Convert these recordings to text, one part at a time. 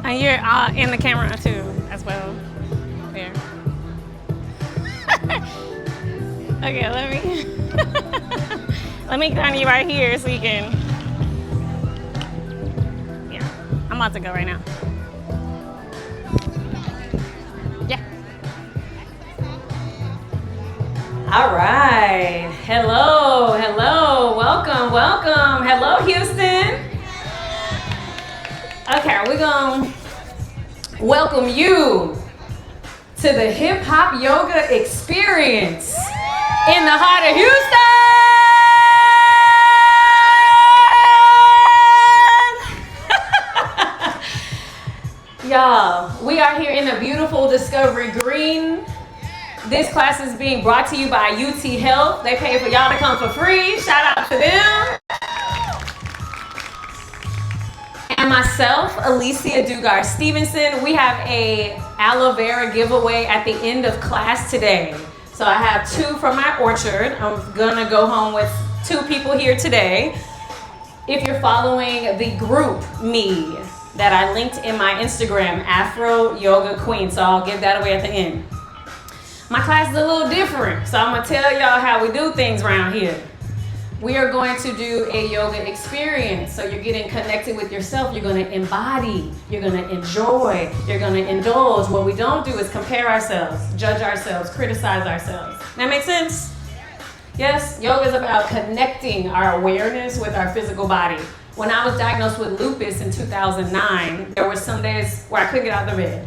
And you're in the camera too, as well. There. Okay, let me turn you right here so you can. Yeah, I'm about to go right now. Yeah. All right. Hello, welcome. Hello, Houston. Okay, we're gonna welcome you to the Hip Hop Yoga Experience in the heart of Houston. Y'all, we are here in the beautiful Discovery Green. This class is being brought to you by UT Health. They pay for y'all to come for free. Shout out to them. And myself, Alicia, Dugar, Stephenson, we have a aloe vera giveaway at the end of class today. So I have 2 from my orchard. I'm gonna go home with 2 people here today. If you're following the group me that I linked in my Instagram, Afro Yoga Queen, so I'll give that away at the end. My class is a little different, so I'm gonna tell y'all how we do things around here. We are going to do a yoga experience. So you're getting connected with yourself. You're going to embody. You're going to enjoy. You're going to indulge. What we don't do is compare ourselves, judge ourselves, criticize ourselves. That makes sense? Yes? Yoga is about connecting our awareness with our physical body. When I was diagnosed with lupus in 2009, there were some days where I couldn't get out of the bed.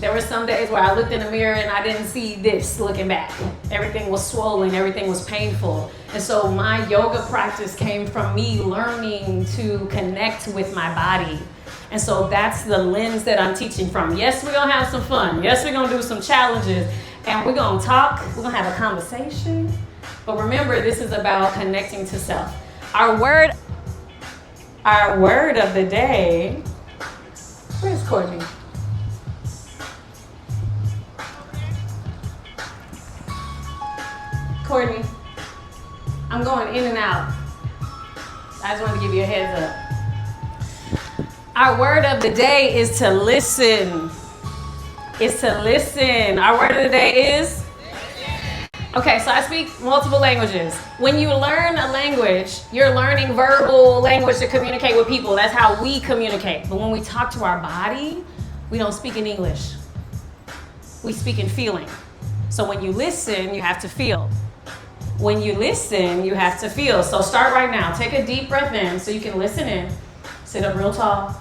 There were some days where I looked in the mirror and I didn't see this looking back. Everything was swollen, everything was painful. And so my yoga practice came from me learning to connect with my body. And so that's the lens that I'm teaching from. Yes, we're gonna have some fun. Yes, we're gonna do some challenges. And we're gonna talk, we're gonna have a conversation. But remember, this is about connecting to self. Our word of the day, where's Courtney? Courtney, I'm going in and out. I just wanted to give you a heads up. Our word of the day is to listen. It's to listen. Our word of the day is? Okay, so I speak multiple languages. When you learn a language, you're learning verbal language to communicate with people. That's how we communicate. But when we talk to our body, we don't speak in English. We speak in feeling. So when you listen, you have to feel. When you listen, you have to feel. So start right now. Take a deep breath in so you can listen in. Sit up real tall.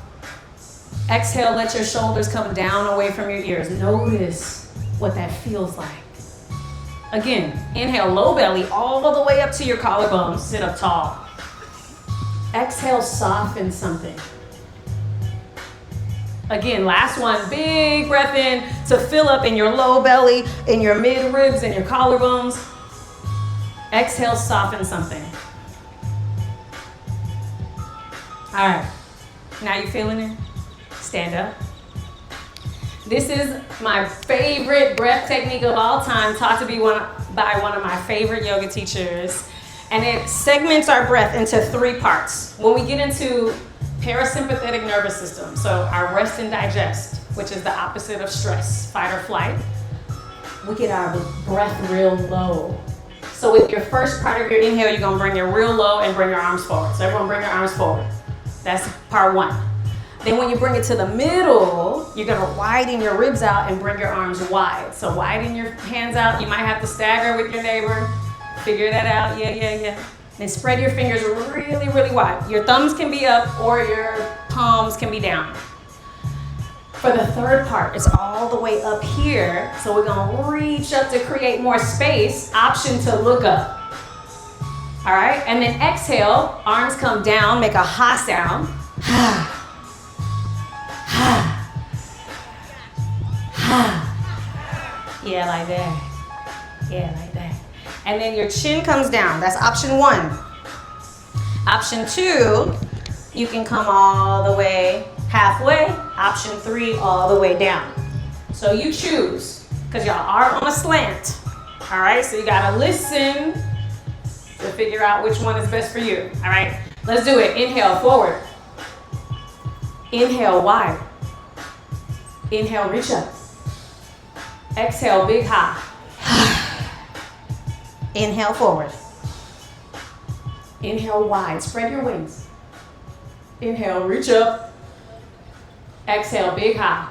Exhale, let your shoulders come down away from your ears. Notice what that feels like. Again, inhale, low belly all the way up to your collarbones. Sit up tall. Exhale, soften something. Again, last one, big breath in to fill up in your low belly, in your mid ribs, and your collarbones. Exhale, soften something. All right, now you feeling it? Stand up. This is my favorite breath technique of all time, taught to be by one of my favorite yoga teachers. And it segments our breath into 3 parts. When we get into parasympathetic nervous system, so our rest and digest, which is the opposite of stress, fight or flight, we get our breath real low. So with your first part of your inhale, you're gonna bring it real low and bring your arms forward. So everyone bring your arms forward. That's part 1. Then when you bring it to the middle, you're gonna widen your ribs out and bring your arms wide. So widen your hands out. You might have to stagger with your neighbor. Figure that out, yeah. Then spread your fingers really, really wide. Your thumbs can be up or your palms can be down. For the third part, it's all the way up here. So we're gonna reach up to create more space. Option to look up. All right, and then exhale, arms come down, make a ha sound. Ha, ha, ha. Yeah, like that. And then your chin comes down. That's option 1. Option 2, you can come all the way halfway. Option 3, all the way down. So you choose, because y'all are on a slant. All right, so you gotta listen to figure out which one is best for you. All right, let's do it. Inhale, forward. Inhale, wide. Inhale, reach up. Exhale, big high. Inhale, forward. Inhale, wide. Spread your wings. Inhale, reach up. Exhale, big high.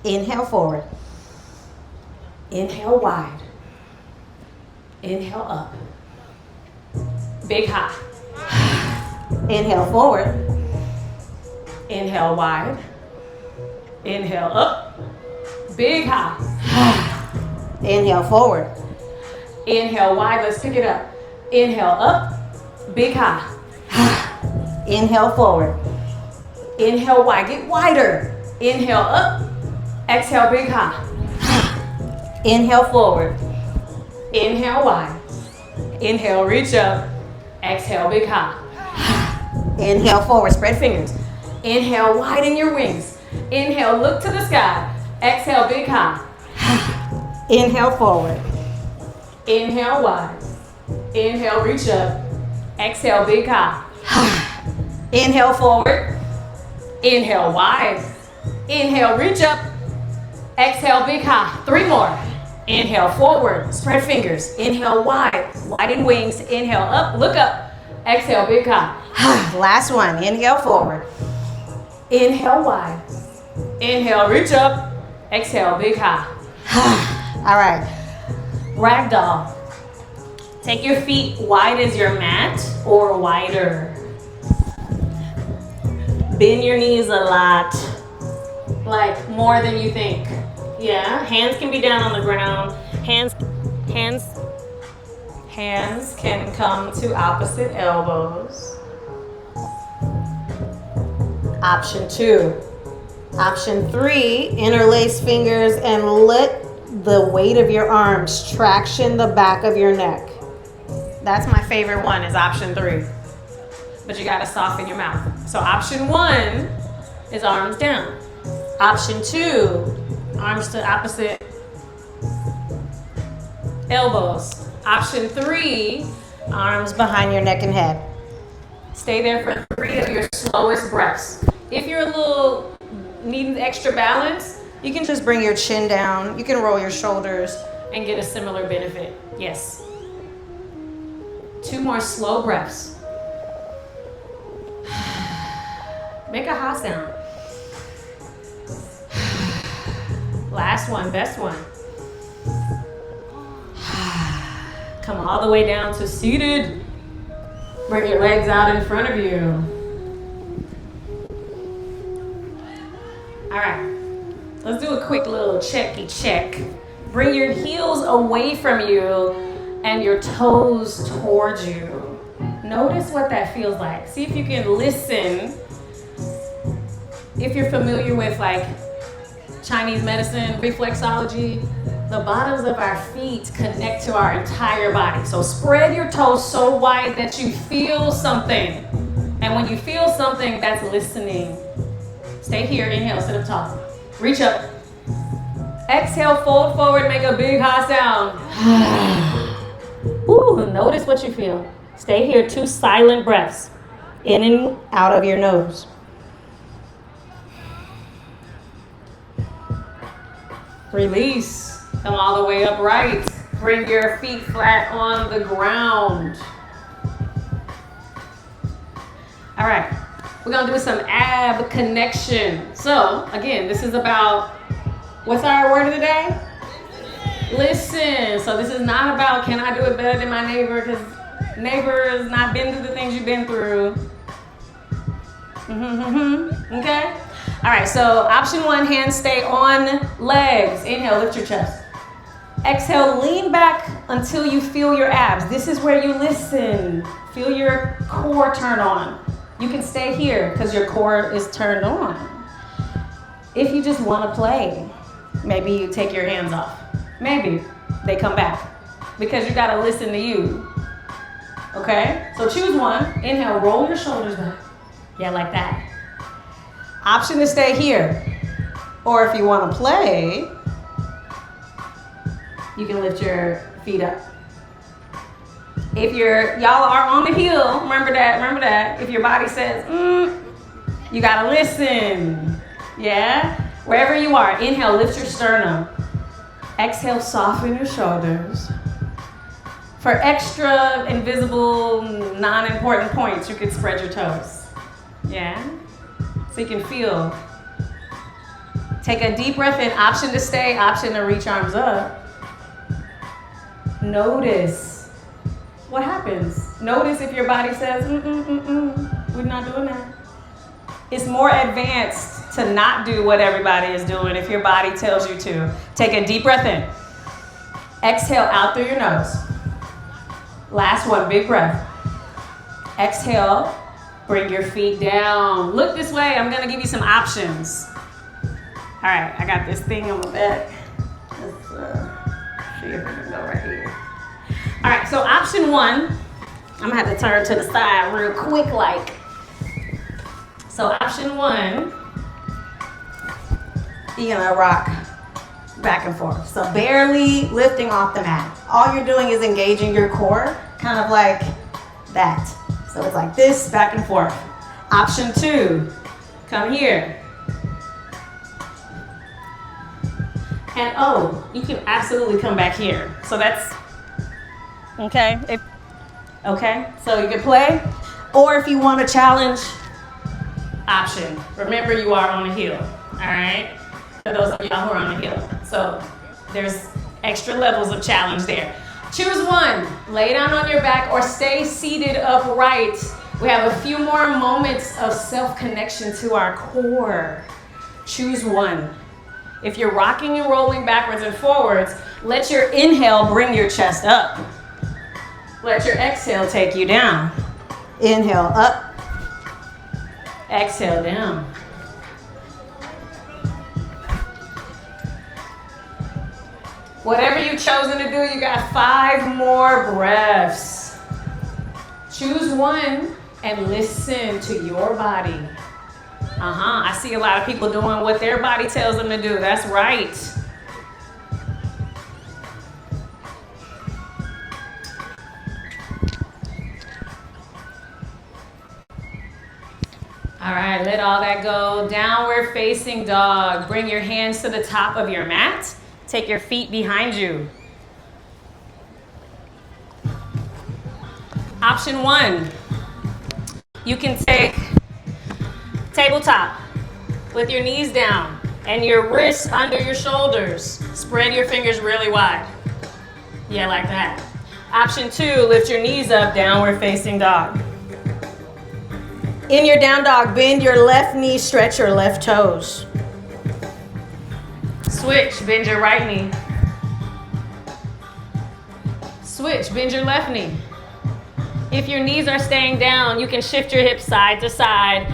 Inhale, forward. Inhale, wide. Inhale, up. Big high. Inhale, forward. Inhale, wide. Inhale, up. Big high. Inhale, forward. Inhale, wide. Let's pick it up. Inhale, up. Big high. Inhale, forward. Inhale, wide. Get wider. Inhale, up. Exhale, big high. Inhale, forward. Inhale, wide. Inhale, reach up. Exhale, big high. Inhale, forward. Spread fingers. Inhale, widen your wings. Inhale, look to the sky. Exhale, big high. Inhale, forward. Inhale, wide. Inhale, reach up. Exhale, big high. Inhale, forward. Inhale, wide. Inhale, reach up. Exhale, big high. 3 more. Inhale, forward. Spread fingers. Inhale, wide. Widen wings. Inhale, up. Look up. Exhale, big high. Last one. Inhale, forward. Inhale, wide. Inhale, reach up. Exhale, big high. All right. Ragdoll. Take your feet wide as your mat or wider. Bend your knees a lot. Like more than you think. Yeah, hands can be down on the ground. Hands can come to opposite elbows. Option 2. Option 3, interlace fingers and let the weight of your arms traction the back of your neck. That's my favorite one, is option 3. But you gotta soften your mouth. So option 1 is arms down. Option 2, arms to opposite elbows. Option 3, arms behind your neck and head. Stay there for 3 of your slowest breaths. If you're a little needing extra balance, you can just bring your chin down. You can roll your shoulders and get a similar benefit. Yes. 2 more slow breaths. Make a ha sound. Last one, best one. Come all the way down to seated. Bring your legs out in front of you. All right, let's do a quick little checky check. Bring your heels away from you and your toes towards you. Notice what that feels like. See if you can listen. If you're familiar with like Chinese medicine, reflexology, the bottoms of our feet connect to our entire body. So spread your toes so wide that you feel something. And when you feel something, that's listening. Stay here, inhale, sit up tall. Reach up. Exhale, fold forward, make a big high sound. Ooh, notice what you feel. Stay here, 2 silent breaths. In and out of your nose. Release. Come all the way upright. Bring your feet flat on the ground. All right. We're going to do some ab connection. So, again, this is about, what's our word of the day? Listen. So this is not about, can I do it better than my neighbor? Because neighbor has not been through the things you've been through. Okay? All right, so option 1, hands stay on legs. Inhale, lift your chest. Exhale, lean back until you feel your abs. This is where you listen. Feel your core turn on. You can stay here because your core is turned on. If you just want to play, maybe you take your hands off. Maybe they come back because you got to listen to you. Okay? So choose one. Inhale, roll your shoulders back. Yeah, like that. Option to stay here. Or if you want to play, you can lift your feet up. If y'all are on the heel, remember that. If your body says, You gotta listen. Yeah? Wherever you are, inhale, lift your sternum. Exhale, soften your shoulders. For extra invisible, non-important points, you could spread your toes. Yeah? So you can feel. Take a deep breath in, option to stay, option to reach arms up. Notice what happens. Notice if your body says, we're not doing that. It's more advanced to not do what everybody is doing if your body tells you to. Take a deep breath in. Exhale out through your nose. Last one, big breath. Exhale, bring your feet down. Look this way, I'm gonna give you some options. All right, I got this thing on my back. Let's see if we can go right here. All right, so option one, I'm gonna have to turn to the side real quick like. So option one, you're gonna rock back and forth. So barely lifting off the mat. All you're doing is engaging your core, kind of like that. So it's like this, back and forth. Option two, come here. And oh, you can absolutely come back here. So that's, okay. Okay, so you can play. Or if you want a challenge, option. Remember you are on a heel, all right? For those of y'all who are on the hill. So there's extra levels of challenge there. Choose one, lay down on your back or stay seated upright. We have a few more moments of self-connection to our core. Choose one. If you're rocking and rolling backwards and forwards, let your inhale bring your chest up. Let your exhale take you down. Inhale up, exhale down. Whatever you've chosen to do, you got 5 more breaths. Choose one and listen to your body. I see a lot of people doing what their body tells them to do. That's right. All right, let all that go. Downward facing dog. Bring your hands to the top of your mat. Take your feet behind you. Option one, you can take tabletop with your knees down and your wrists under your shoulders. Spread your fingers really wide. Yeah, like that. Option two, lift your knees up, downward facing dog. In your down dog, bend your left knee, stretch your left toes. Switch, bend your right knee. Switch, bend your left knee. If your knees are staying down, you can shift your hips side to side.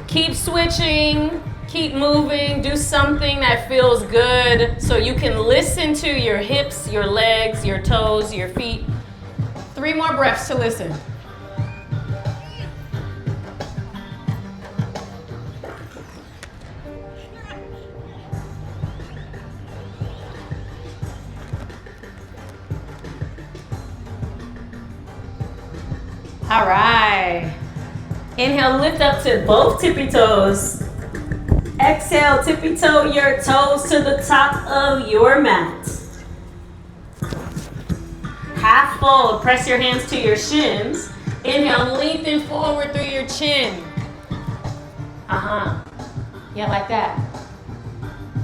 Keep switching, keep moving, do something that feels good so you can listen to your hips, your legs, your toes, your feet. 3 more breaths to listen. All right. Inhale, lift up to both tippy toes. Exhale, tippy toe your toes to the top of your mat. Half fold, press your hands to your shins. Inhale, lengthen forward through your chin. Yeah, like that.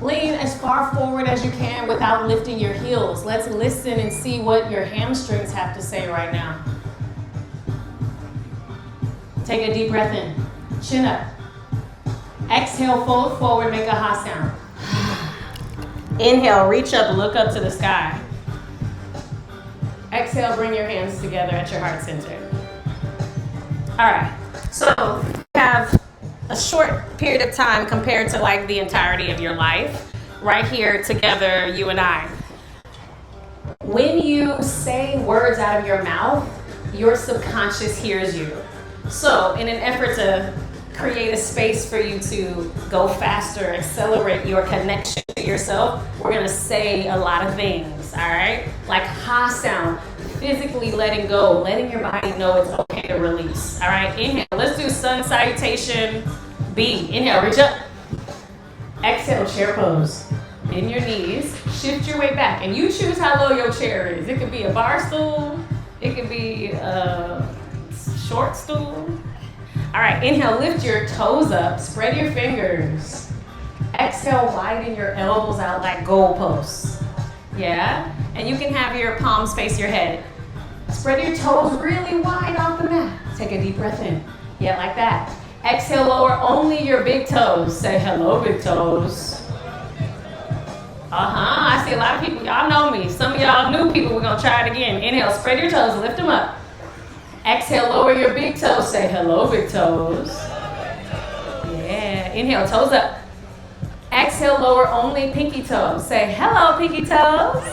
Lean as far forward as you can without lifting your heels. Let's listen and see what your hamstrings have to say right now. Take a deep breath in. Chin up. Exhale, fold forward, make a ha sound. Inhale, reach up, look up to the sky. Exhale, bring your hands together at your heart center. All right, so we have a short period of time compared to like the entirety of your life. Right here together, you and I. When you say words out of your mouth, your subconscious hears you. So in an effort to create a space for you to go faster, accelerate your connection to yourself, we're gonna say a lot of things, all right? Like ha sound, physically letting go, letting your body know it's okay to release, all right? Inhale, let's do sun salutation, B, inhale, reach up. Exhale, chair pose. Bend your knees, shift your weight back, and you choose how low your chair is. It could be a bar stool, it could be a short stool. All right, inhale, lift your toes up, spread your fingers. Exhale, widen your elbows out like goalposts. Yeah, and you can have your palms face your head. Spread your toes really wide off the mat. Take a deep breath in. Yeah, like that. Exhale, lower only your big toes. Say hello, big toes. I see a lot of people. Y'all know me. Some of y'all new people, we're going to try it again. Inhale, spread your toes, lift them up. Exhale, lower your big toes. Say hello, big toes. Yeah. Inhale, toes up. Exhale, lower only pinky toes. Say hello, pinky toes.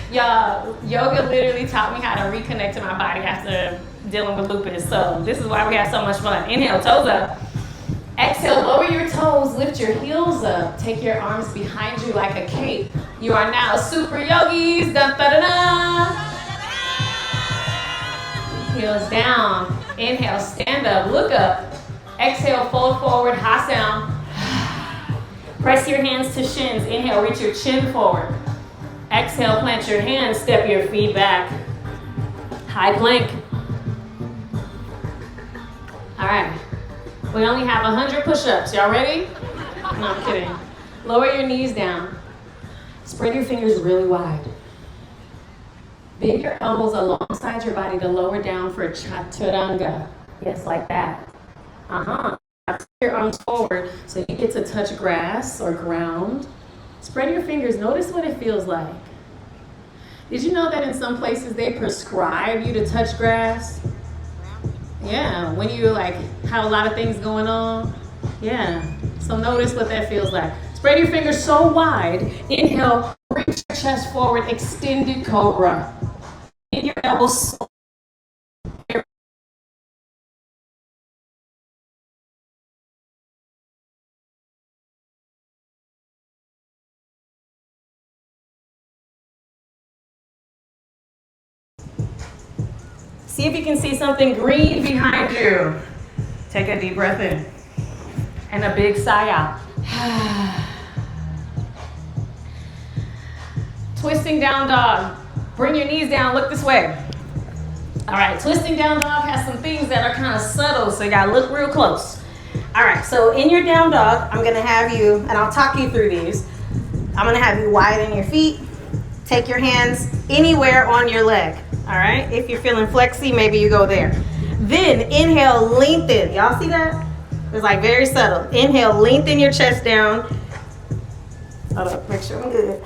Y'all, yoga literally taught me how to reconnect to my body after dealing with lupus. So this is why we have so much fun. Inhale, toes up. Exhale, lower your toes, lift your heels up. Take your arms behind you like a cape. You are now super yogis. Dun, da, da, da. Heels down. Inhale, stand up, look up. Exhale, fold forward, high sound. Press your hands to shins. Inhale, reach your chin forward. Exhale, plant your hands, step your feet back. High plank. All right. We only have 100 push-ups. Y'all ready? No, I'm kidding. Lower your knees down. Spread your fingers really wide. Bend your elbows alongside your body to lower down for chaturanga. Yes, like that. Take your arms forward so you get to touch grass or ground. Spread your fingers. Notice what it feels like. Did you know that in some places they prescribe you to touch grass? Yeah, when you have a lot of things going on. Yeah, so notice what that feels like. Spread your fingers so wide. Inhale, reach your chest forward, extended cobra. Bend your elbows. See if you can see something green behind you. Take a deep breath in. And a big sigh out. Twisting down dog. Bring your knees down, look this way. All right, twisting down dog has some things that are kind of subtle, so you gotta look real close. All right, so in your down dog, I'm gonna have you, and I'll talk you through these. I'm gonna have you widen your feet. Take your hands anywhere on your leg. All right, if you're feeling flexy, maybe you go there. Then inhale, lengthen. Y'all see that? It's very subtle. Inhale, lengthen your chest down. Hold up, make sure I'm good.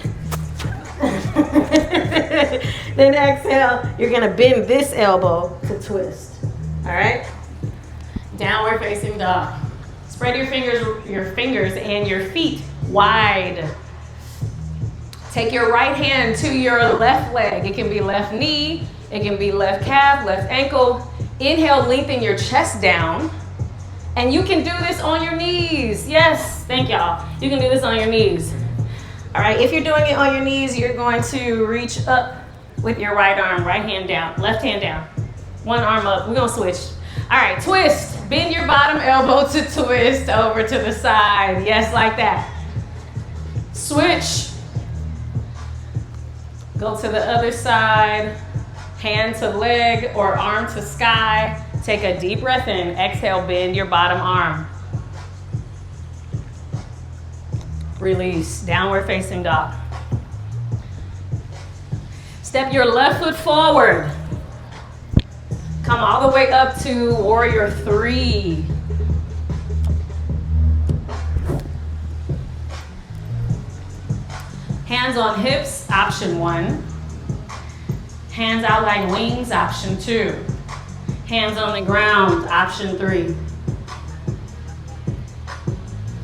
Then exhale, you're gonna bend this elbow to twist. All right? Downward facing dog. Spread your fingers and your feet wide. Take your right hand to your left leg. It can be left knee, it can be left calf, left ankle. Inhale, lengthen your chest down. And you can do this on your knees. Yes, thank y'all. You can do this on your knees. All right, if you're doing it on your knees, you're going to reach up with your right arm, right hand down, left hand down. One arm up, we're gonna switch. All right, twist. Bend your bottom elbow to twist over to the side. Yes, like that. Switch. Go to the other side, hand to leg or arm to sky. Take a deep breath in. Exhale, bend your bottom arm. Release, downward facing dog. Step your left foot forward. Come all the way up to warrior 3. Hands on hips, option 1. Hands out like wings, option 2. Hands on the ground, option 3.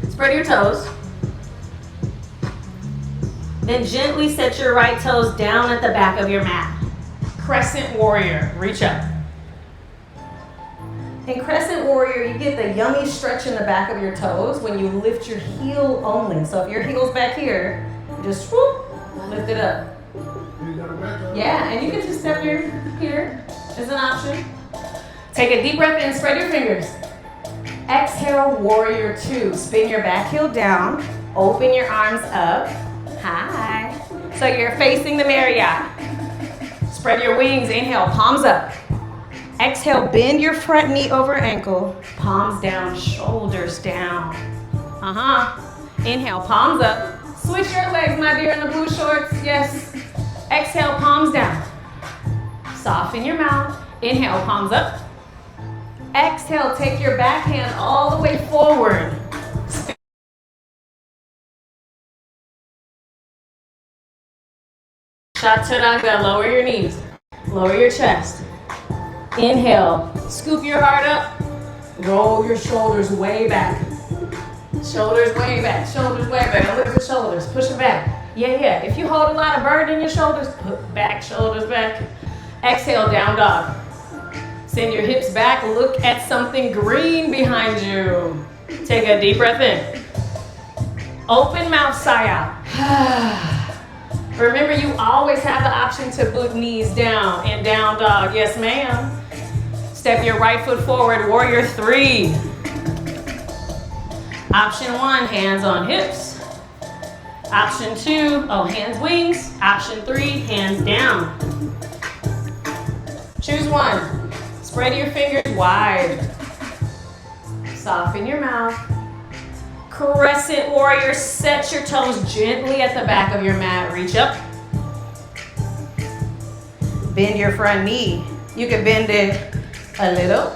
Spread your toes. Then gently set your right toes down at the back of your mat. Crescent warrior, reach up. In crescent warrior, you get the yummy stretch in the back of your toes when you lift your heel only. So if your heel's back here, just whoop, lift it up. Yeah, and you can just step here. is an option. Take a deep breath in, spread your fingers. Exhale, warrior two. Spin your back heel down, open your arms up. Hi. So you're facing the Marriott. Spread your wings, inhale, palms up. Exhale, bend your front knee over ankle, palms down, shoulders down. Inhale, palms up. Switch your legs, my dear, in the blue shorts, yes. Exhale, palms down. Soften your mouth. Inhale, palms up. Exhale, take your back hand all the way forward. Chaturanga, lower your knees, lower your chest. Inhale, scoop your heart up, roll your shoulders way back. Shoulders way back, shoulders way back. Lift your shoulders, push it back. Yeah. If you hold a lot of burden in your shoulders, put back, shoulders back. Exhale, down dog. Send your hips back, look at something green behind you. Take a deep breath in. Open mouth, sigh out. Remember, you always have the option to boot knees down and down dog. Yes, ma'am. Step your right foot forward, warrior three. Option one, hands on hips. Option two, hands wings. Option three, hands down. Choose one. Spread your fingers wide. Soften your mouth. Crescent warrior, set your toes gently at the back of your mat. Reach up. Bend your front knee. You can bend it a little.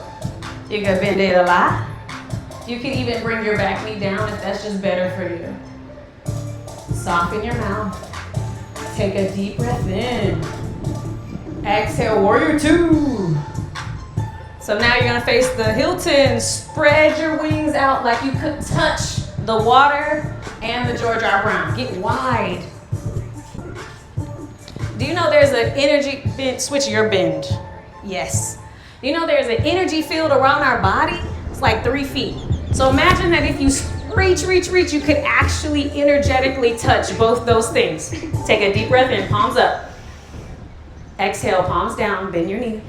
You can bend it a lot. You can even bring your back knee down if that's just better for you. Soften your mouth. Take a deep breath in. Exhale, warrior two. So now you're gonna face the Hilton. Spread your wings out like you could touch the water and the George R. Brown. Get wide. Do you know there's an energy bend? Switch your bend. Yes. You know there's an energy field around our body? It's like 3 feet. So imagine that if you reach, you could actually energetically touch both those things. Take a deep breath in, palms up. Exhale, palms down, bend your knee.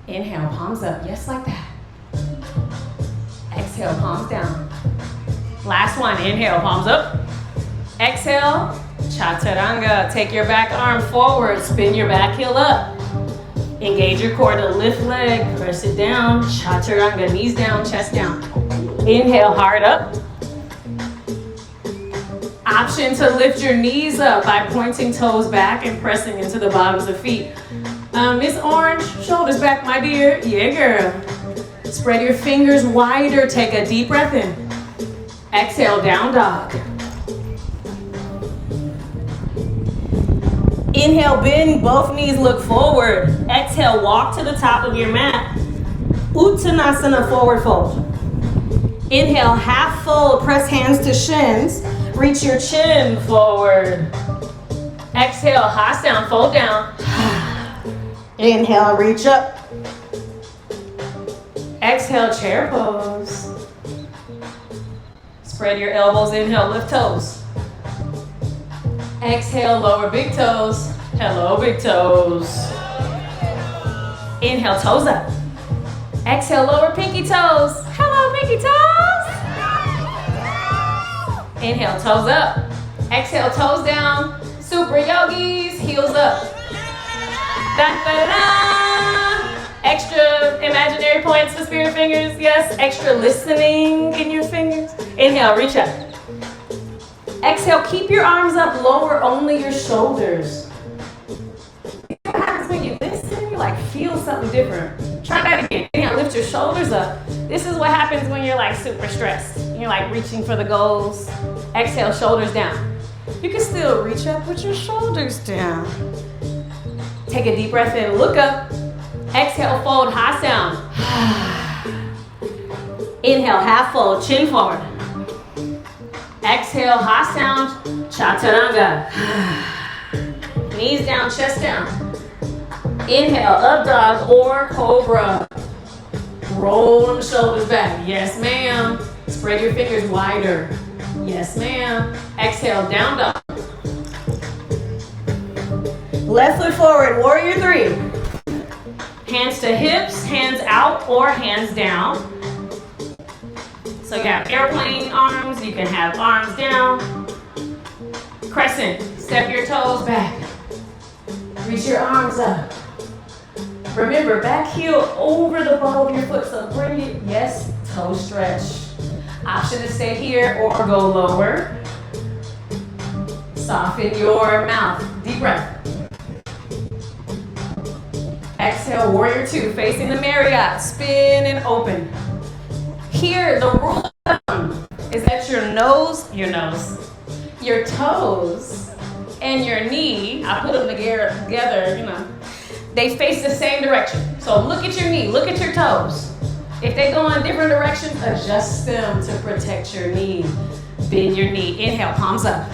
Inhale, palms up, yes, like that. Exhale, palms down. Last one, inhale, palms up. Exhale, chaturanga. Take your back arm forward, spin your back heel up. Engage your core to lift leg, press it down. Chaturanga, knees down, chest down. Inhale, heart up. Option to lift your knees up by pointing toes back and pressing into the bottoms of feet. Miss Orange, shoulders back, my dear. Yeah, girl. Spread your fingers wider. Take a deep breath in. Exhale, down dog. Inhale, bend both knees, look forward. Exhale, walk to the top of your mat. Uttanasana, forward fold. Inhale, half fold, press hands to shins. Reach your chin forward. Exhale, hoss down, fold down. Inhale, reach up. Exhale, chair pose. Spread your elbows, inhale, lift toes. Exhale, lower big toes. Hello, big toes. Inhale, toes up. Exhale, lower pinky toes. Hello, pinky toes. Inhale, toes up. Exhale, toes down. Super yogis, heels up. Da, da, da. Extra imaginary points for spirit fingers. Yes, extra listening in your fingers. Inhale, reach up. Exhale, keep your arms up, lower only your shoulders. What happens when you listen? You like feel something different. Try that again. Inhale, lift your shoulders up. This is what happens when you're like super stressed. You're like reaching for the goals. Exhale, shoulders down. You can still reach up with your shoulders down. Take a deep breath in, look up. Exhale, fold, high sound. Inhale, half fold, chin forward. Exhale, high sound, chaturanga. Knees down, chest down. Inhale, up dog or cobra. Roll them shoulders back. Yes, ma'am. Spread your fingers wider. Yes, ma'am. Exhale, down dog. Left foot forward, warrior three. Hands to hips, hands out or hands down. So you have airplane arms, you can have arms down. Crescent, step your toes back. Reach your arms up. Remember, back heel over the ball of your foot, so bring it, yes, toe stretch. Option to stay here or go lower. Soften your mouth, deep breath. Exhale, warrior two, facing the Marriott, spin and open. Here, the rule of thumb is that your toes and your knee, I put them together, they face the same direction. So look at your knee, look at your toes. If they go in different directions, adjust them to protect your knee. Bend your knee, inhale, palms up.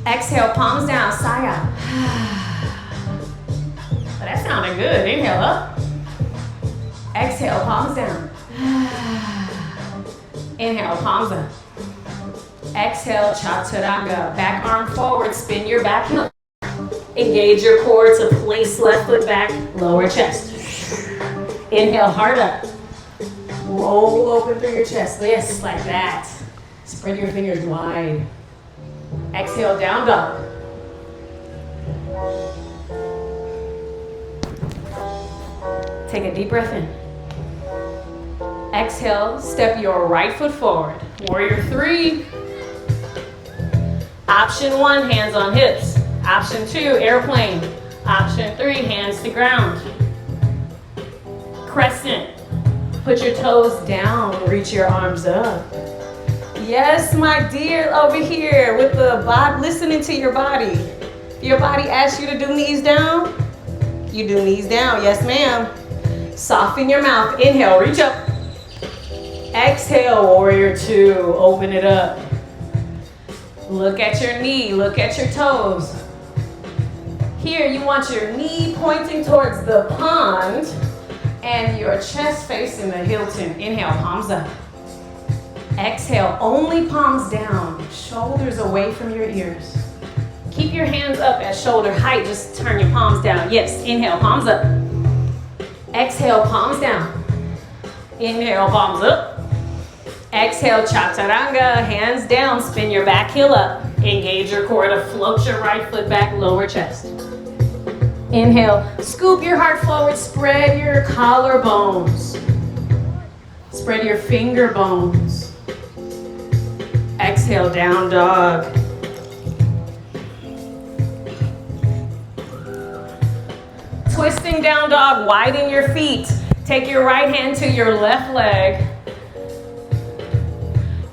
Exhale, palms down, sigh out. That sounded good, inhale up. Exhale, palms down. Inhale, palms up. Exhale, chaturanga. Back arm forward, spin your back heel. Engage your core to place left foot back, lower chest. Inhale, heart up. Roll open through your chest. Yes, like that. Spread your fingers wide. Exhale, down dog. Take a deep breath in. Exhale, step your right foot forward. Warrior three. Option one, hands on hips. Option two, airplane. Option three, hands to ground. Crescent. Put your toes down, reach your arms up. Yes, my dear, over here with the body, listening to your body. Your body asks you to do knees down. You do knees down, yes ma'am. Soften your mouth, inhale, reach up. Exhale, warrior two, open it up. Look at your knee, look at your toes. Here, you want your knee pointing towards the pond and your chest facing the Hilton. Inhale, palms up. Exhale, only palms down, shoulders away from your ears. Keep your hands up at shoulder height, just turn your palms down. Yes, inhale, palms up. Exhale, palms down. Inhale, palms up. Exhale, chaturanga, hands down, spin your back heel up. Engage your core to float your right foot back, lower chest. Inhale, scoop your heart forward, spread your collarbones. Spread your finger bones. Exhale, down dog. Twisting down dog, widen your feet. Take your right hand to your left leg.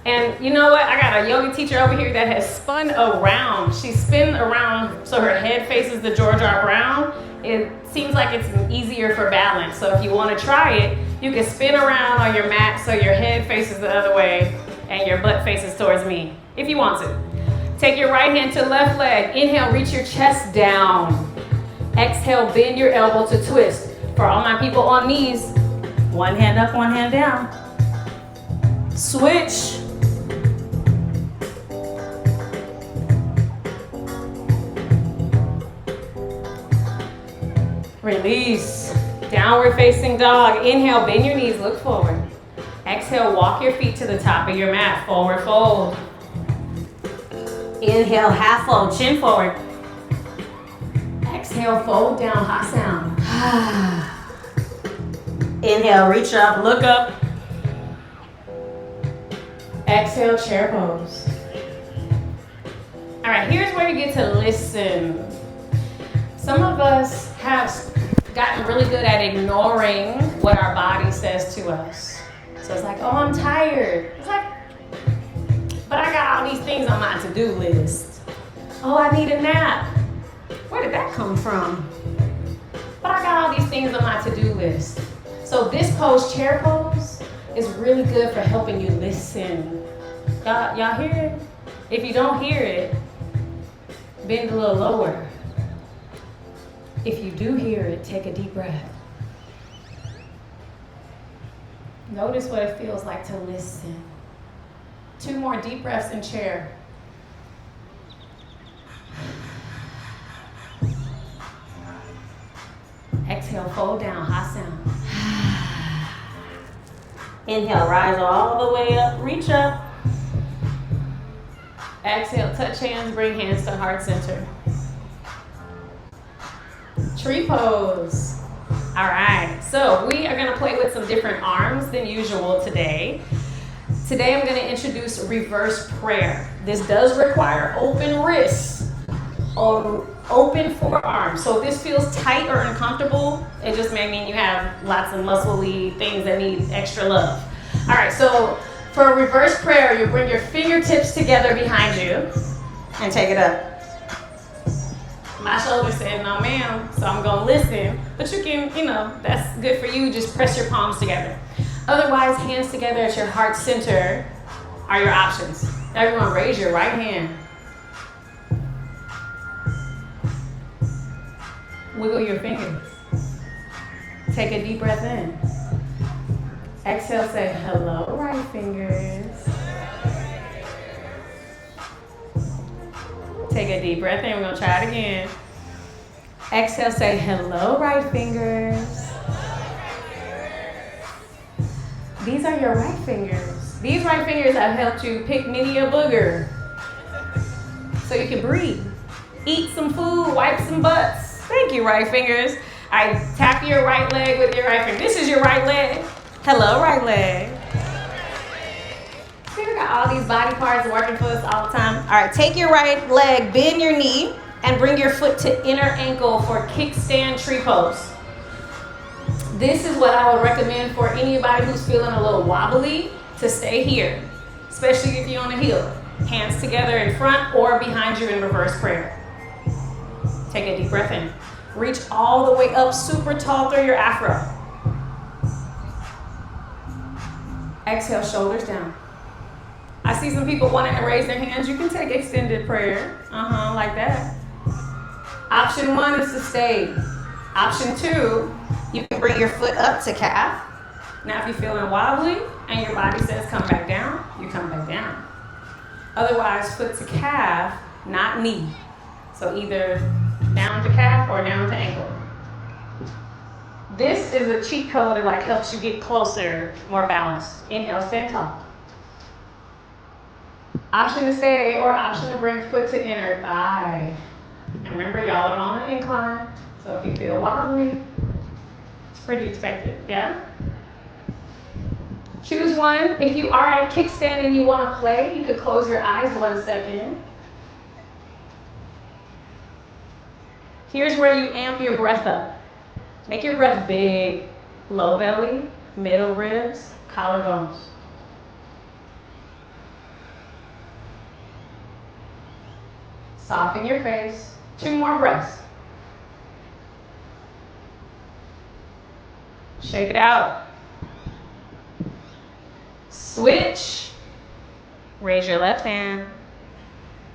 And you know what? I got a yoga teacher over here that has spun around. She's spin around so her head faces the George R. Brown. It seems like it's easier for balance. So if you want to try it, you can spin around on your mat so your head faces the other way and your butt faces towards me, if you want to. Take your right hand to left leg. Inhale, reach your chest down. Exhale, bend your elbow to twist. For all my people on knees, one hand up, one hand down. Switch. Release. Downward facing dog. Inhale, bend your knees, look forward. Exhale, walk your feet to the top of your mat, forward fold. Inhale, half fold, chin forward. Exhale, fold down, hot sound. Inhale, reach up, look up. Exhale, chair pose. All right, here's where you get to listen. Some of us have gotten really good at ignoring what our body says to us. So it's like, oh, I'm tired. It's like, but I got all these things on my to-do list. Oh, I need a nap. Where did that come from? But I got all these things on my to-do list. So this pose, chair pose, is really good for helping you listen. Y'all hear it? If you don't hear it, bend a little lower. If you do hear it, take a deep breath. Notice what it feels like to listen. 2 more deep breaths in chair. Exhale. Exhale, fold down, hot sound. Inhale, rise all the way up, reach up. Exhale, touch hands, bring hands to heart center. Tree pose. All right, so we are gonna play with some different arms than usual today. Today I'm gonna introduce reverse prayer. This does require open wrists or open forearms. So if this feels tight or uncomfortable, it just may mean you have lots of muscly things that need extra love. All right, so for a reverse prayer, you bring your fingertips together behind you and take it up. My shoulder said, no ma'am, so I'm gonna listen. But you can, that's good for you, just press your palms together. Otherwise, hands together at your heart center are your options. Everyone raise your right hand. Wiggle your fingers. Take a deep breath in. Exhale, say hello, right fingers. Take a deep breath in. We're gonna try it again. Exhale, say hello, right fingers. These are your right fingers. These right fingers have helped you pick many a booger. So you can breathe. Eat some food, wipe some butts. Thank you, right fingers. All right, tap your right leg with your right finger. This is your right leg. Hello, right leg. See, we got all these body parts working for us all the time. All right, take your right leg, bend your knee, and bring your foot to inner ankle for kickstand tree pose. This is what I would recommend for anybody who's feeling a little wobbly to stay here, especially if you're on a heel. Hands together in front or behind you in reverse prayer. Take a deep breath in. Reach all the way up super tall through your afro. Exhale, shoulders down. I see some people wanting to raise their hands. You can take extended prayer, like that. Option 1 is to stay. Option 2, you can bring your foot up to calf. Now, if you're feeling wobbly and your body says come back down, you come back down. Otherwise, foot to calf, not knee. So either down to calf or down to ankle. This is a cheat code that helps you get closer, more balanced. Inhale, stand tall. Option to stay or option to bring foot to inner thigh. And remember, y'all are on an incline, so if you feel wobbly, it's pretty expected, yeah? Choose one. If you are at kickstand and you want to play, you could close your eyes 1 second. Here's where you amp your breath up. Make your breath big, low belly, middle ribs, collarbones. Soften your face. 2 more breaths. Shake it out. Switch. Raise your left hand.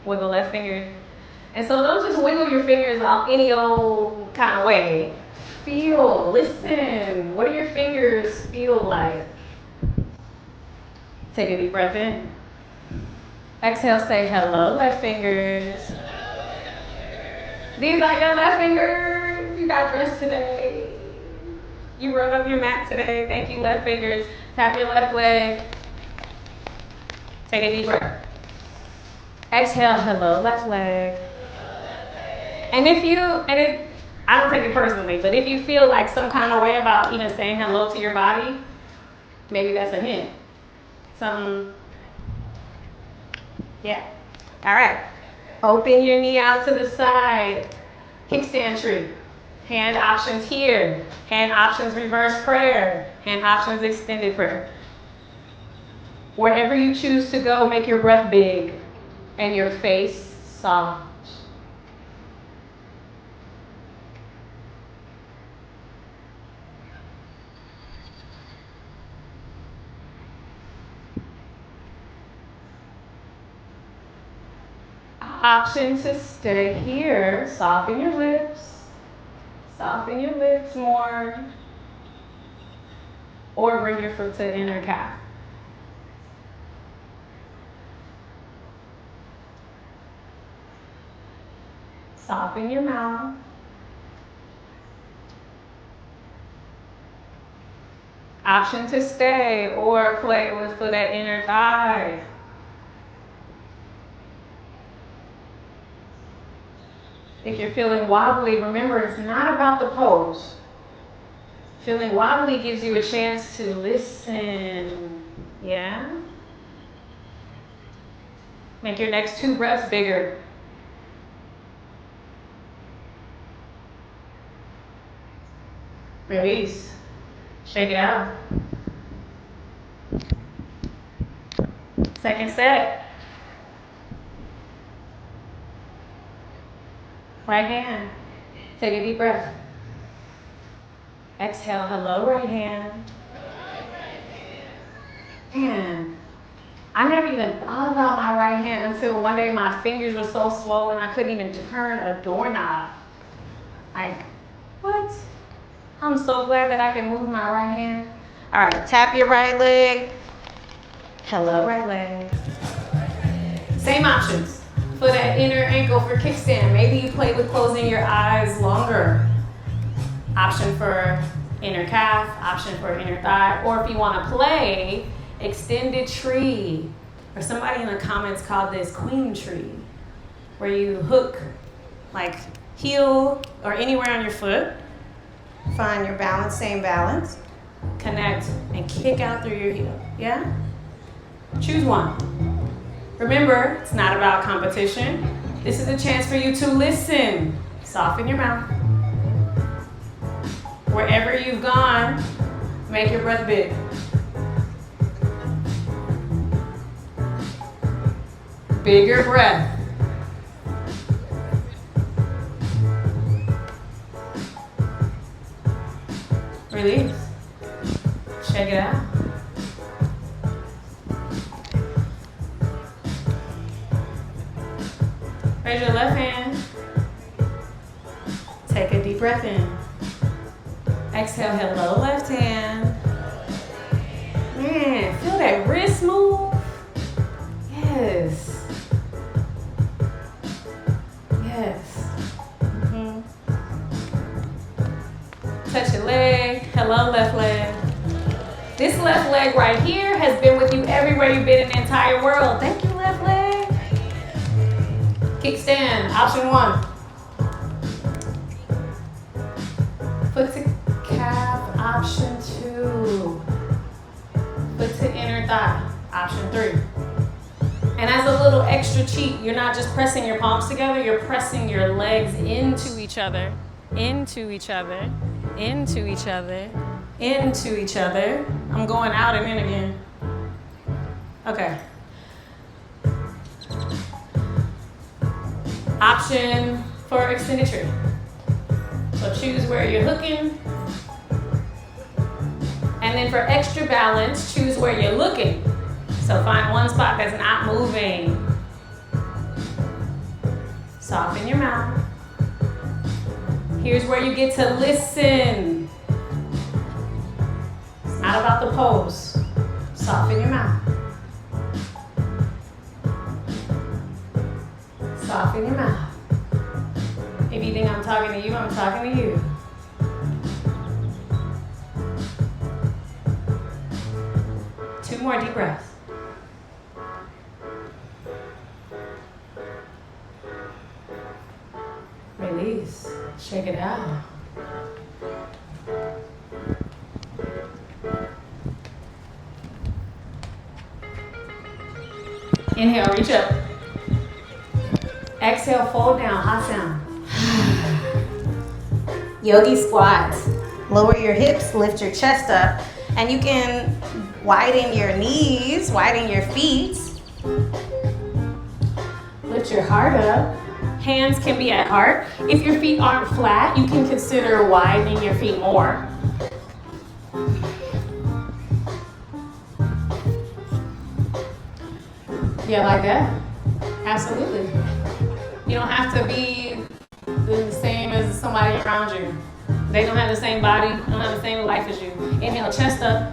Wiggle left finger. And so don't just wiggle your fingers out any old kind of way. Feel, listen. What do your fingers feel like? Take a deep breath in. Exhale, say hello, left fingers. These are your left fingers. You got dressed today. You rolled up your mat today. Thank you, left fingers. Tap your left leg. Take a deep breath. Exhale, hello, left leg. And I don't take it personally, but if you feel like some kind of way about even saying hello to your body, maybe that's a hint. Yeah. All right. Open your knee out to the side. Kickstand tree. Hand options here. Hand options reverse prayer. Hand options extended prayer. Wherever you choose to go, make your breath big and your face soft. Option to stay here. Soften your lips. Soften your lips more. Or bring your foot to inner calf. Soften your mouth. Option to stay or play with for that inner thigh. If you're feeling wobbly, remember it's not about the pose. Feeling wobbly gives you a chance to listen. Yeah? Make your next 2 breaths bigger. Release. Shake it out. Second set. Right hand. Take a deep breath. Exhale. Hello, right hand. Man, I never even thought about my right hand until one day my fingers were so swollen I couldn't even turn a doorknob. Like, what? I'm so glad that I can move my right hand. All right, tap your right leg. Hello, right leg. Same options for that inner ankle for kickstand. Maybe you play with closing your eyes longer. Option for inner calf, option for inner thigh. Or if you want to play, extended tree. Or somebody in the comments called this queen tree, where you hook like heel or anywhere on your foot. Find your balance, same balance. Connect and kick out through your heel. Yeah? Choose one. Remember, it's not about competition. This is a chance for you to listen. Soften your mouth. Wherever you've gone, make your breath big. Bigger breath. Release. Check it out. Raise your left hand. Take a deep breath in. Exhale, hello, left hand. Man, feel that wrist move? Yes. Yes. Touch your leg. Hello, left leg. This left leg right here has been with you everywhere you've been in the entire world. Thank you, left leg. Kickstand, option 1. Foot to calf, option 2. Foot to inner thigh, option 3. And as a little extra cheat, you're not just pressing your palms together, you're pressing your legs into each other, into each other, into each other, into each other. I'm going out and in again. Okay. Option for extended tree. So choose where you're hooking. And then for extra balance, choose where you're looking. So find one spot that's not moving. Soften your mouth. Here's where you get to listen. It's not about the pose. Soften your mouth. Soften your mouth. If you think I'm talking to you, I'm talking to you. Two more deep breaths. Release. Shake it out. Inhale, reach up. Exhale, fold down, hot sound. Yogi squats. Lower your hips, lift your chest up, and you can widen your knees, widen your feet. Lift your heart up. Hands can be at heart. If your feet aren't flat, you can consider widening your feet more. Yeah, like that? Absolutely. You don't have to be the same as somebody around you. They don't have the same body, don't have the same life as you. Inhale, chest up.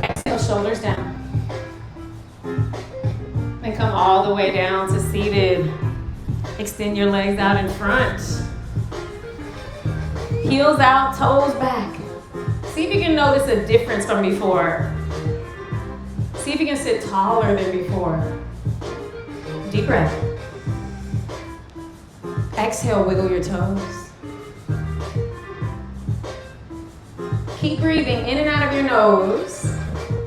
Exhale, shoulders down. Then come all the way down to seated. Extend your legs out in front. Heels out, toes back. See if you can notice a difference from before. See if you can sit taller than before. Deep breath. Exhale, wiggle your toes. Keep breathing in and out of your nose.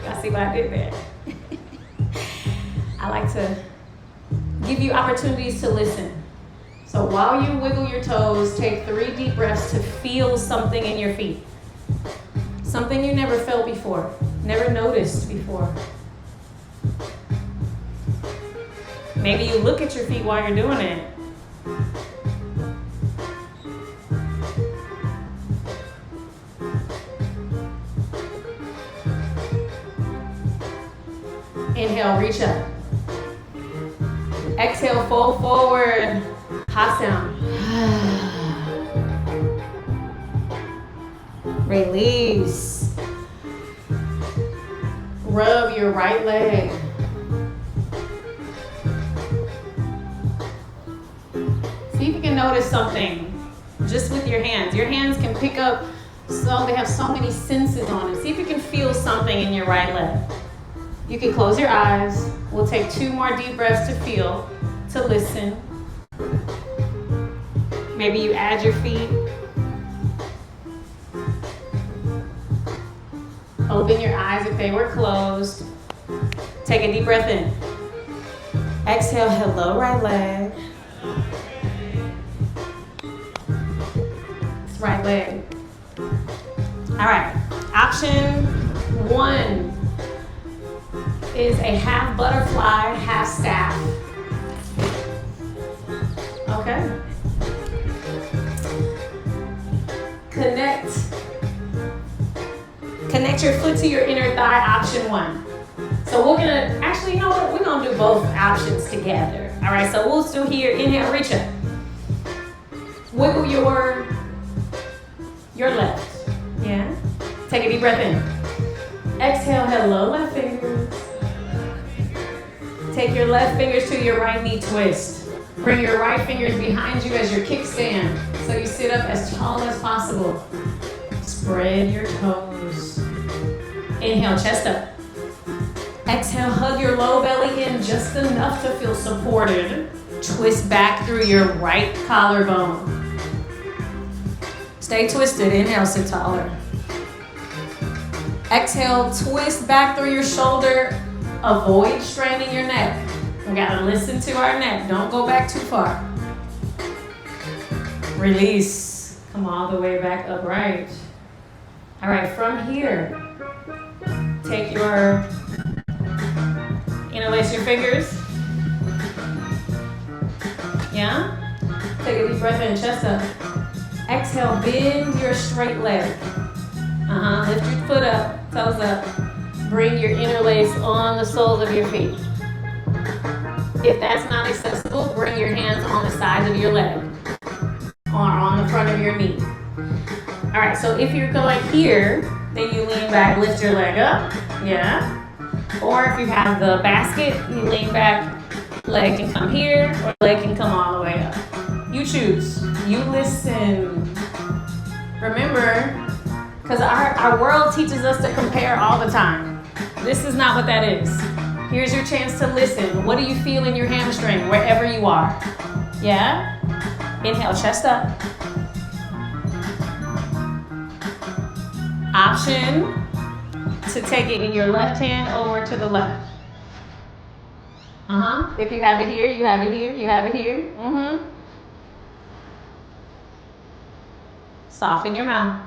Y'all see what I did there? I like to give you opportunities to listen. So while you wiggle your toes, take 3 deep breaths to feel something in your feet. Something you never felt before, never noticed before. Maybe you look at your feet while you're doing it. Inhale, reach up. Exhale, fold forward. Hot sound. Release. Rub your right leg. See if you can notice something just with your hands. Your hands can pick up, so they have so many senses on them. See if you can feel something in your right leg. You can close your eyes. We'll take 2 more deep breaths to feel, to listen. Maybe you add your feet. Open your eyes if they were closed. Take a deep breath in. Exhale, hello, right leg. It's right leg. All right, option 1 is a half butterfly, half staff. Okay. Connect your foot to your inner thigh, option 1. So we're gonna, actually, you know what? We're gonna do both options together. All right, so we'll still here, inhale, reach up. Wiggle your left, yeah? Take a deep breath in. Exhale, hello, left fingers. Take your left fingers to your right knee twist. Bring your right fingers behind you as your kickstand, so you sit up as tall as possible. Spread your toes. Inhale, chest up. Exhale, hug your low belly in just enough to feel supported. Twist back through your right collarbone. Stay twisted. Inhale, sit taller. Exhale, twist back through your shoulder. Avoid straining your neck. We gotta listen to our neck. Don't go back too far. Release. Come all the way back upright. All right, from here, take your, interlace your fingers. Yeah? Take a deep breath in, chest up. Exhale, bend your straight leg. Lift your foot up, toes up. Bring your interlace on the soles of your feet. If that's not accessible, bring your hands on the sides of your leg or on the front of your knee. All right, so if you're going here, then you lean back, lift your leg up, yeah? Or if you have the basket, you lean back, leg can come here, or leg can come all the way up. You choose, you listen. Remember, because our world teaches us to compare all the time. This is not what that is. Here's your chance to listen. What do you feel in your hamstring, wherever you are? Yeah? Inhale, chest up. Option to take it in your left hand over to the left. If you have it here, you have it here, you have it here. Soften your mouth.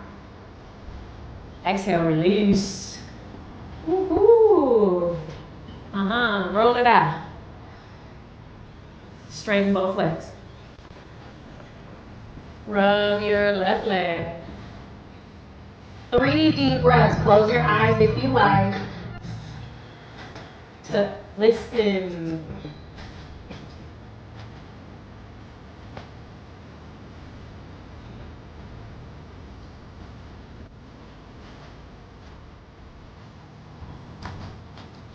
Exhale, release. Woohoo. Roll it out. Straighten both legs. Rub your left leg. 3 deep breaths. Close your eyes if you like. To listen.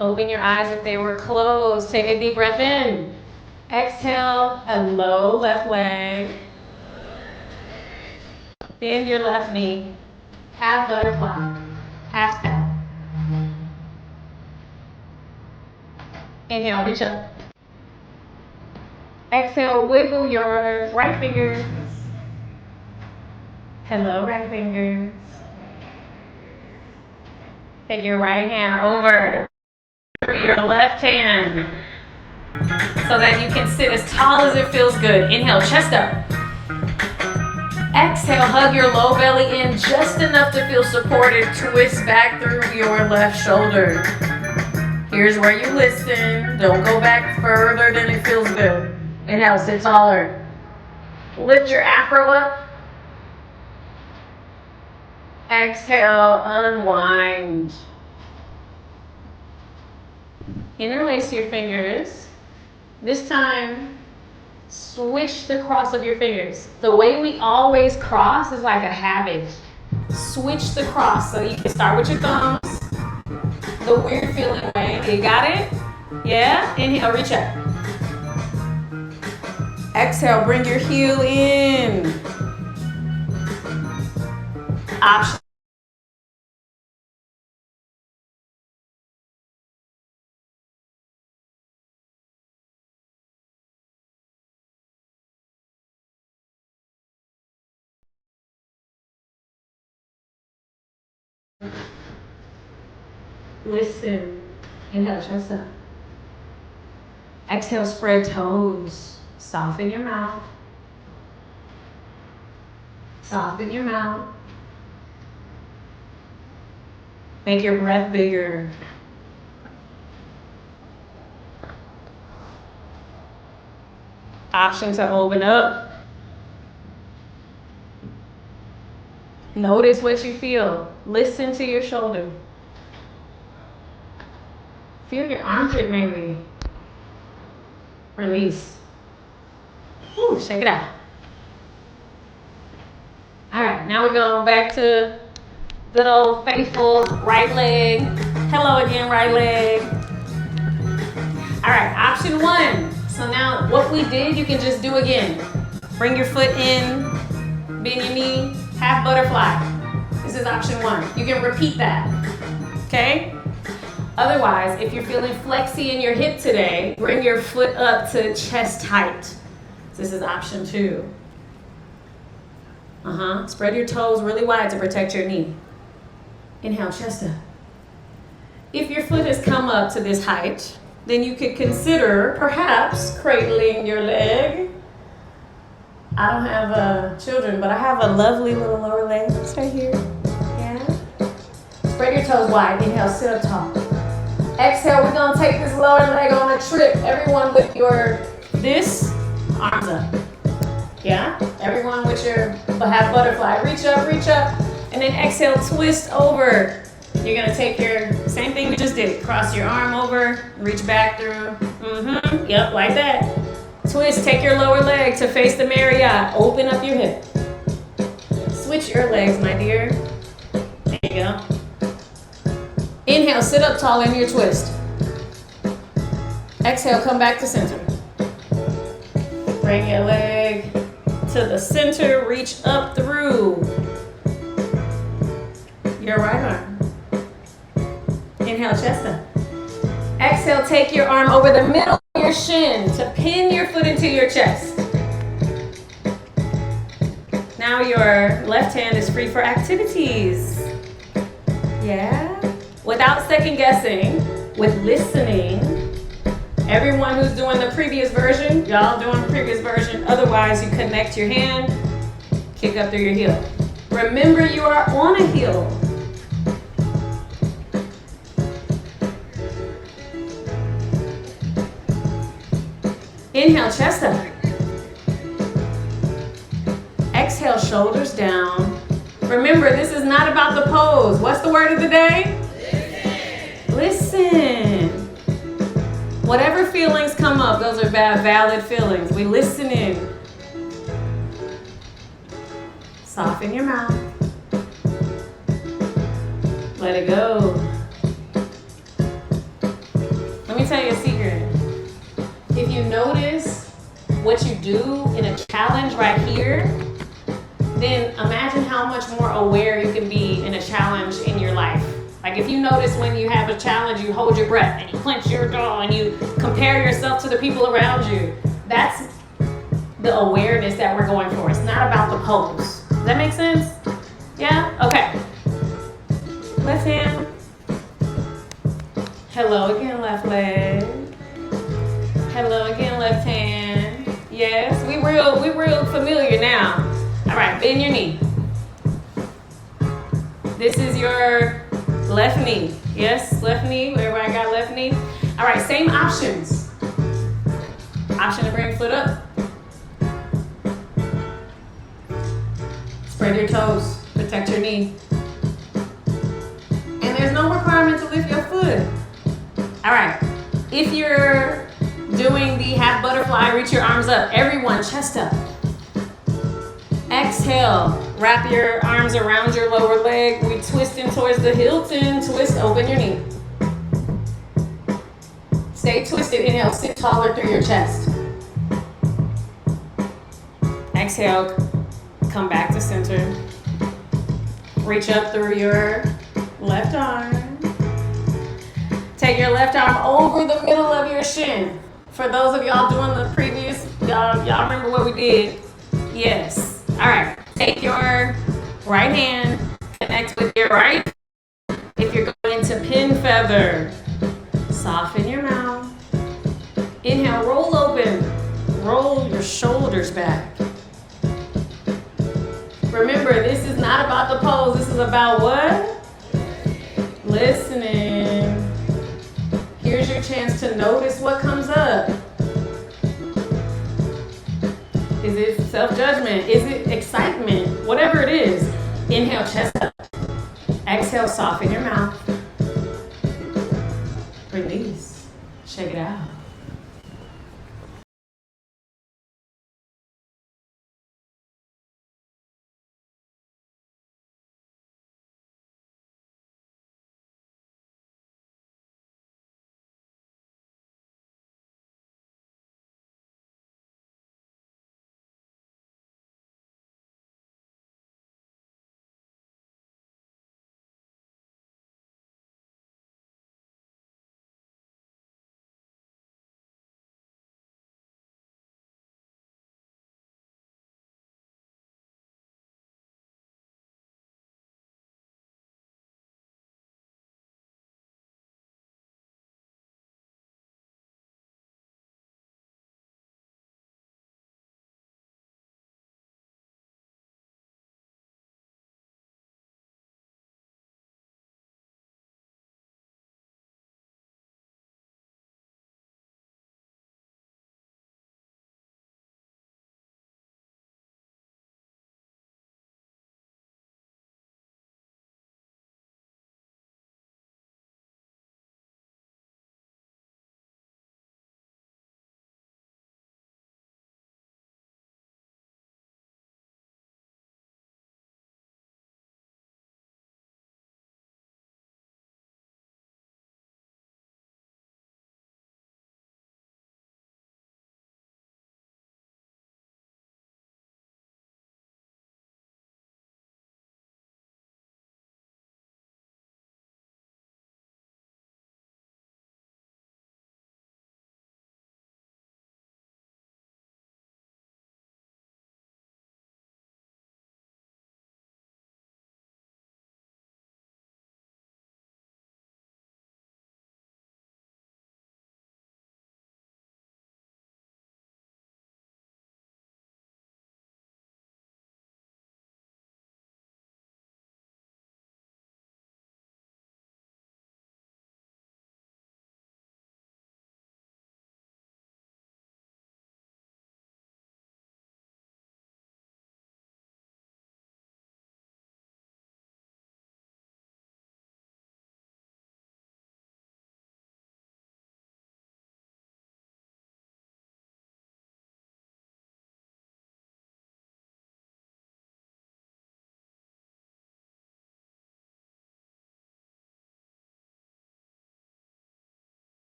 Open your eyes if they were closed. Take a deep breath in. Exhale, hello, left leg. Bend your left knee. Half butterfly. Inhale, reach up. Exhale, wiggle your right fingers. Hello, right fingers. Take your right hand over your left hand so that you can sit as tall as it feels good. Inhale, chest up. Exhale, hug your low belly in just enough to feel supported. Twist back through your left shoulder. Here's where you listen. Don't go back further than it feels good. Inhale, sit taller. Lift your afro up. Exhale, unwind. Interlace your fingers. This time, switch the cross of your fingers. The way we always cross is like a habit. Switch the cross so you can start with your thumbs. The weird feeling way. You got it? Yeah? Inhale, reach up. Exhale, bring your heel in. Option. Listen. Inhale, chest up. Exhale, spread toes. Soften your mouth. Soften your mouth. Make your breath bigger. Option to open up. Notice what you feel. Listen to your shoulder. Feel your armpit maybe. Release. Woo, shake it out. All right, now we're going back to good old faithful right leg. Hello again, right leg. All right, option one. So now what we did, you can just do again. Bring your foot in, bend your knee, half butterfly. This is option one. You can repeat that, okay? Otherwise, if you're feeling flexy in your hip today, bring your foot up to chest height. This is option two. Spread your toes really wide to protect your knee. Inhale, chest up. If your foot has come up to this height, then you could consider perhaps cradling your leg. I don't have children, but I have a lovely little lower leg. It's right here. Yeah. Spread your toes wide. Inhale, sit up tall. Exhale, we're gonna take this lower leg on a trip. Everyone with this, arms up. Yeah? Everyone with your half butterfly. Reach up, and then exhale, twist over. You're gonna take your same thing we just did. Cross your arm over, reach back through. Yep, like that. Twist, take your lower leg to face the Marriott. Open up your hip. Switch your legs, my dear. There you go. Inhale, sit up tall in your twist. Exhale, come back to center. Bring your leg to the center, reach up through your right arm. Inhale, chest up. Exhale, take your arm over the middle of your shin to pin your foot into your chest. Now your left hand is free for activities. Yeah? Without second guessing, with listening. Everyone who's doing the previous version, y'all doing the previous version. Otherwise, you connect your hand, kick up through your heel. Remember, you are on a heel. Inhale, chest up. Exhale, shoulders down. Remember, this is not about the pose. What's the word of the day? Listen. Whatever feelings come up, those are valid feelings. We listen in. Soften your mouth. Let it go. Let me tell you a secret. If you notice what you do in a challenge right here, then imagine how much more aware you can be in a challenge in your life. Like if you notice when you have a challenge, you hold your breath and you clench your jaw and you compare yourself to the people around you. That's the awareness that we're going for. It's not about the pose. Does that make sense? Yeah? Okay. Left hand. Hello again, left leg. Hello again, left hand. Yes, we real familiar now. All right, bend your knee. This is your left knee. Yes, left knee. Everybody got left knee? All right, same options. Option to bring foot up. Spread your toes. Protect your knee. And there's no requirement to lift your foot. All right. If you're doing the half butterfly, reach your arms up. Everyone, chest up. Exhale. Wrap your arms around your lower leg. We twisting towards the Hilton. Twist, open your knee. Stay twisted. Inhale, sit taller through your chest. Exhale, come back to center. Reach up through your left arm. Take your left arm over the middle of your shin. For those of y'all doing the previous, y'all remember what we did? Yes. All right. Take your right hand, connect with your right. If you're going into pin feather, soften your mouth. Inhale, roll open. Roll your shoulders back. Remember, this is not about the pose. This is about what? Listening. Here's your chance to notice what comes up. Is it self-judgment? Is it excitement? Whatever it is. Inhale, chest up. Exhale, soften your mouth. Release. Shake it out.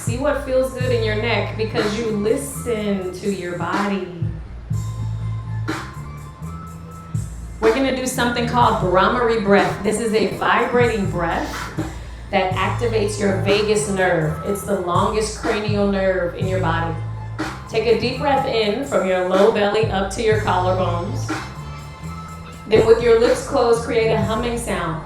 See what feels good in your neck because you listen to your body. We're going to do something called Brahmari breath. This is a vibrating breath that activates your vagus nerve. It's the longest cranial nerve in your body. Take a deep breath in from your low belly up to your collarbones. Then with your lips closed, create a humming sound.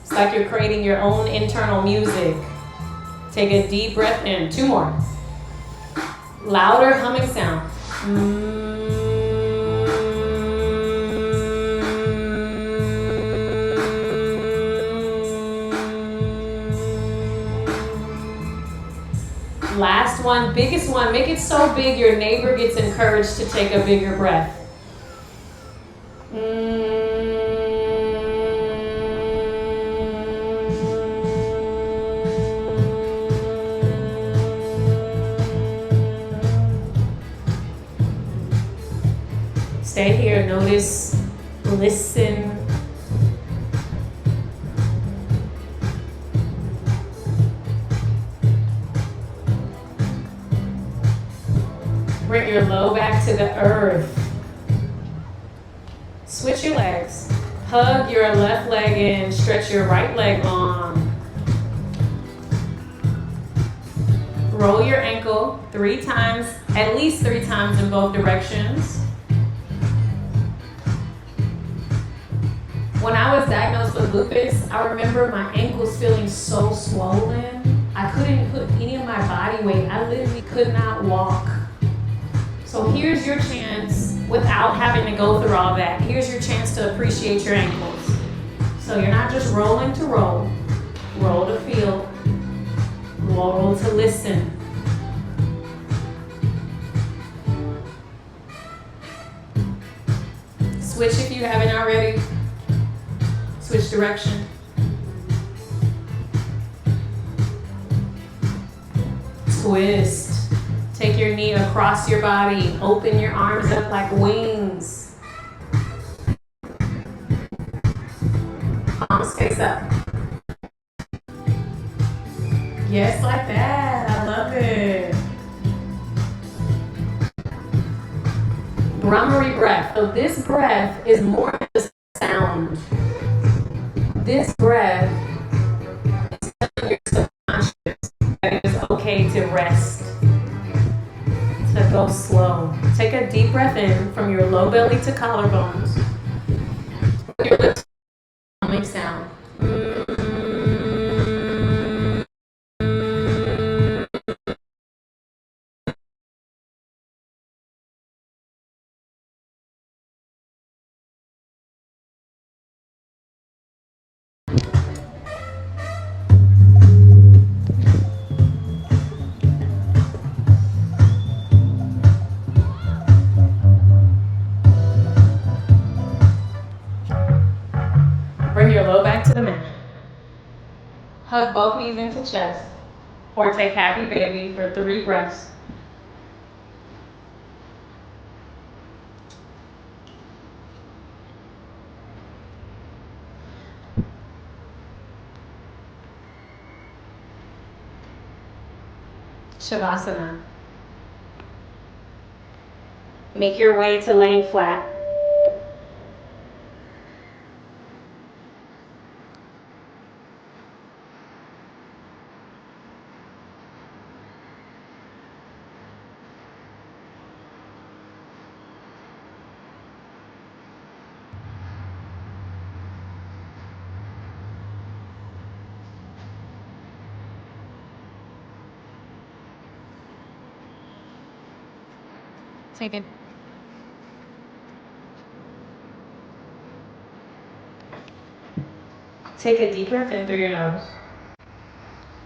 It's like you're creating your own internal music. Take a deep breath in. 2 more. Louder humming sound. Last one, biggest one. Make it so big your neighbor gets encouraged to take a bigger breath. Stay here, notice, listen. Bring your low back to the earth. Switch your legs. Hug your left leg in, stretch your right leg long. Roll your ankle 3 times, at least 3 times in both directions. When I was diagnosed with lupus, I remember my ankles feeling so swollen. I couldn't put any of my body weight. I literally could not walk. So here's your chance, without having to go through all that, here's your chance to appreciate your ankles. So you're not just rolling to roll. Roll to feel. Roll to listen. Switch if you haven't already. Switch direction. Twist. Take your knee across your body. Open your arms up like wings. Palms face up. Yes, like that. I love it. Brahmari breath. So this breath is more than just sound. This breath is telling your subconscious that it is okay to rest, to go slow. Take a deep breath in from your low belly to collarbones. Your lips humming sound. Bring your low back to the mat. Hug both knees into chest. Or take happy baby for 3 breaths. Shavasana. Make your way to laying flat. Take it. Take a deep breath in through your nose.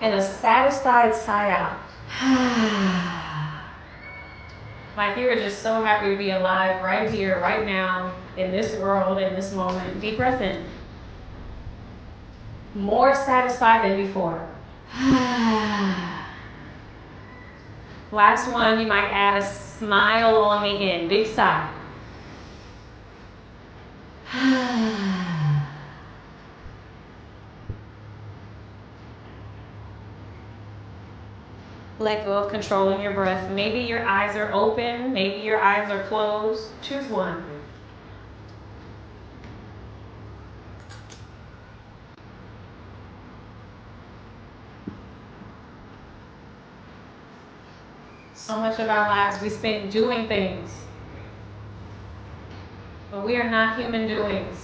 And a satisfied sigh out. Like you're just so happy to be alive right here, right now, in this world, in this moment. Deep breath in. More satisfied than before. Last one, you might add a smile on the end. Big sigh. let go of controlling your breath. Maybe your eyes are open, maybe your eyes are closed. Choose one. So much of our lives we spend doing things, but we are not human doings.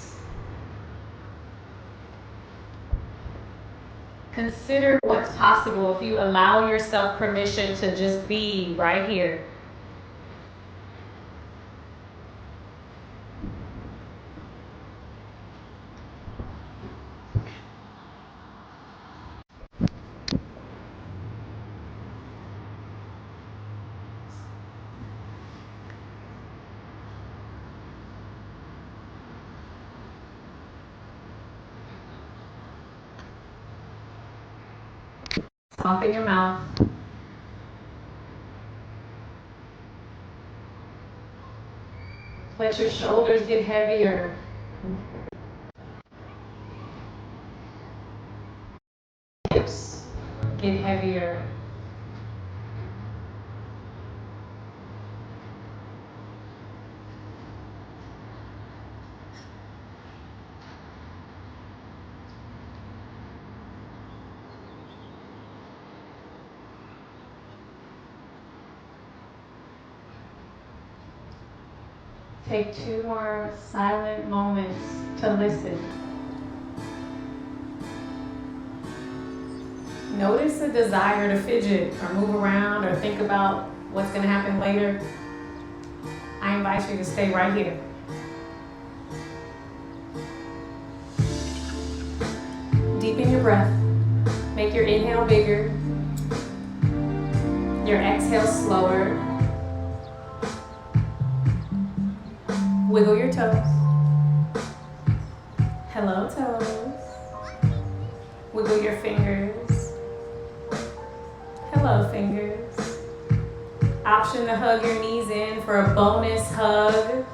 Consider what's possible if you allow yourself permission to just be right here. Open your mouth. Let your shoulders get heavier. Hips get heavier. Take 2 more silent moments to listen. Notice a desire to fidget or move around or think about what's going to happen later. I invite you to stay right here. Deepen your breath. Make your inhale bigger. Your exhale slower. Wiggle your toes. Hello, toes. Wiggle your fingers. Hello, fingers. Option to hug your knees in for a bonus hug.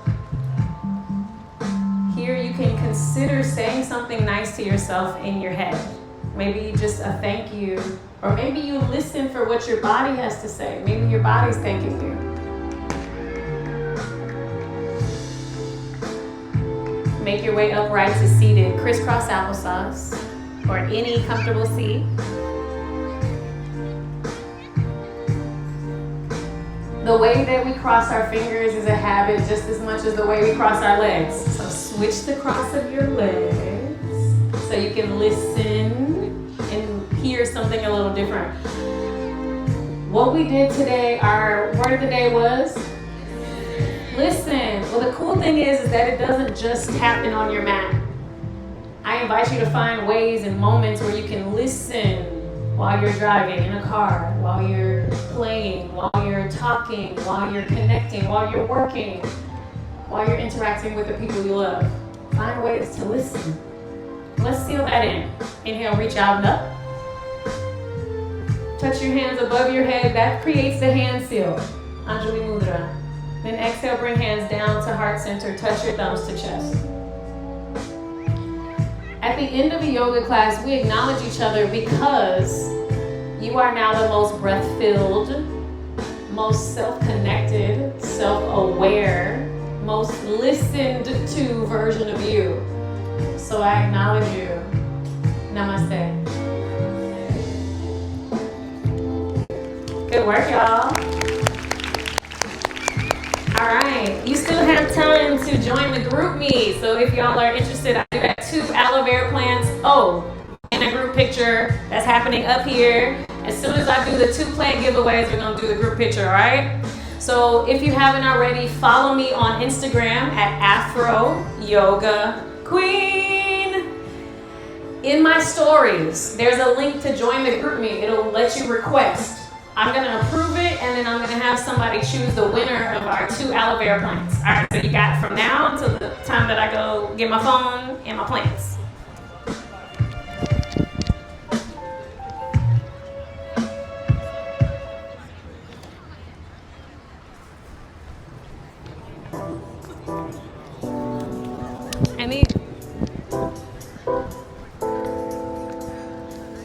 Here you can consider saying something nice to yourself in your head. Maybe just a thank you, or maybe you listen for what your body has to say. Maybe your body's thanking you. Make your way upright to seated, crisscross applesauce, or any comfortable seat. The way that we cross our fingers is a habit just as much as the way we cross our legs. So switch the cross of your legs so you can listen and hear something a little different. What we did today, our word of the day was listen. Well, the cool thing is that it doesn't just happen on your mat. I invite you to find ways and moments where you can listen while you're driving in a car, while you're playing, while you're talking, while you're connecting, while you're working, while you're interacting with the people you love. Find ways to listen. Let's seal that in. Inhale, reach out and up. Touch your hands above your head. That creates the hand seal. Anjali Mudra. Then exhale, bring hands down to heart center. Touch your thumbs to chest. At the end of a yoga class, we acknowledge each other because you are now the most breath-filled, most self-connected, self-aware, most listened to version of you. So I acknowledge you. Namaste. Good work, y'all. All right, you still have time to join the group me. So if y'all are interested, I do have 2 aloe vera plants. Oh, and a group picture that's happening up here. As soon as I do the 2 plant giveaways, we're gonna do the group picture, all right? So if you haven't already, follow me on Instagram at Afro Yoga Queen. In my stories, there's a link to join the group me. It'll let you request. I'm gonna approve it, and then I'm gonna have somebody choose the winner of our 2 aloe vera plants. All right, so you got from now until the time that I go get my phone and my plants. And these